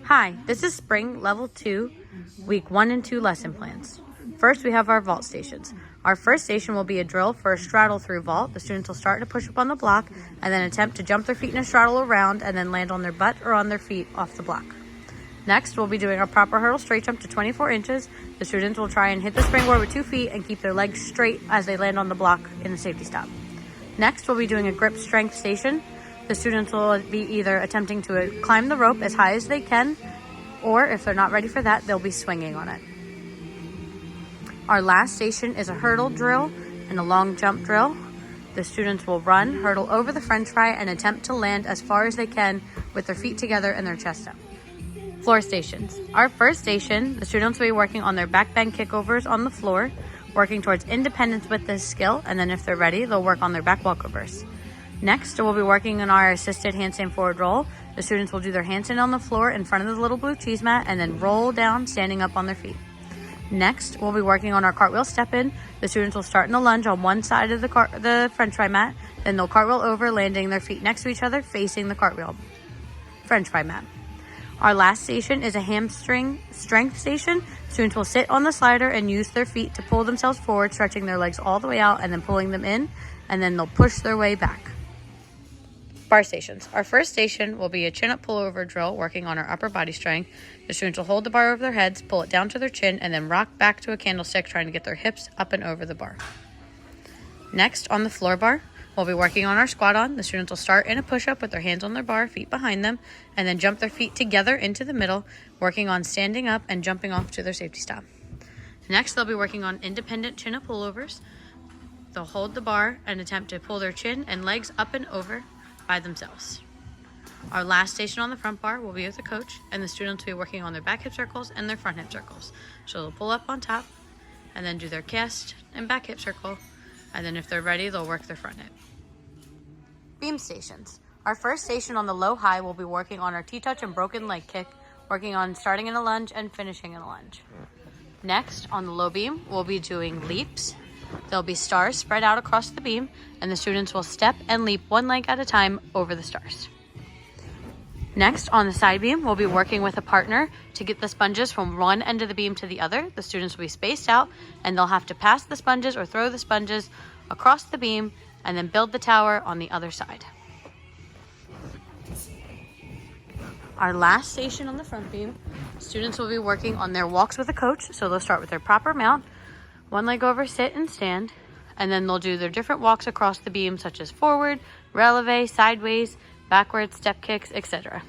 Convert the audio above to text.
Hi, this is Spring Level 2, Week 1 and 2 lesson plans. First, we have our vault stations. Our first station will be a drill for a straddle through vault. The students will start to push up on the block and then attempt to jump their feet in a straddle around and then land on their butt or on their feet off the block. Next, we'll be doing our proper hurdle straight jump to 24 inches. The students will try and hit the springboard with 2 feet and keep their legs straight as they land on the block in the safety stop. Next, we'll be doing a grip strength station. The students will be either attempting to climb the rope as high as they can, or if they're not ready for that, they'll be swinging on it. Our last station is a hurdle drill and a long jump drill. The students will run, hurdle over the french fry, and attempt to land as far as they can with their feet together and their chest up. Floor stations. Our first station, the students will be working on their back bend kickovers on the floor, working towards independence with this skill, and then if they're ready, they'll work on their back walkovers. Next, we'll be working on our assisted handstand forward roll. The students will do their handstand on the floor in front of the little blue cheese mat and then roll down, standing up on their feet. Next, we'll be working on our cartwheel step-in. The students will start in the lunge on one side of the french fry mat, then they'll cartwheel over, landing their feet next to each other, facing the cartwheel french fry mat. Our last station is a hamstring strength station. Students will sit on the slider and use their feet to pull themselves forward, stretching their legs all the way out and then pulling them in, and then they'll push their way back. Bar stations. Our first station will be a chin-up pullover drill, working on our upper body strength. The students will hold the bar over their heads, pull it down to their chin, and then rock back to a candlestick, trying to get their hips up and over the bar. Next, on the floor bar, we'll be working on our squat on. The students will start in a push-up with their hands on their bar, feet behind them, and then jump their feet together into the middle, working on standing up and jumping off to their safety stop. Next, they'll be working on independent chin-up pullovers. They'll hold the bar and attempt to pull their chin and legs up and over by themselves. Our last station on the front bar will be with a coach, and the students will be working on their back hip circles and their front hip circles. So they'll pull up on top and then do their cast and back hip circle, and then if they're ready, they'll work their front hip. Beam stations. Our first station on the low high will be working on our T-touch and broken leg kick, working on starting in a lunge and finishing in a lunge. Next, on the low beam, we'll be doing leaps. There'll be stars spread out across the beam, and the students will step and leap one leg at a time over the stars. Next, on the side beam, we'll be working with a partner to get the sponges from one end of the beam to the other. The students will be spaced out, and they'll have to pass the sponges or throw the sponges across the beam and then build the tower on the other side. Our last station on the front beam, students will be working on their walks with a coach. So they'll start with their proper mount, one leg over, sit and stand, and then they'll do their different walks across the beam, such as forward, releve, sideways, backwards, step kicks, etc.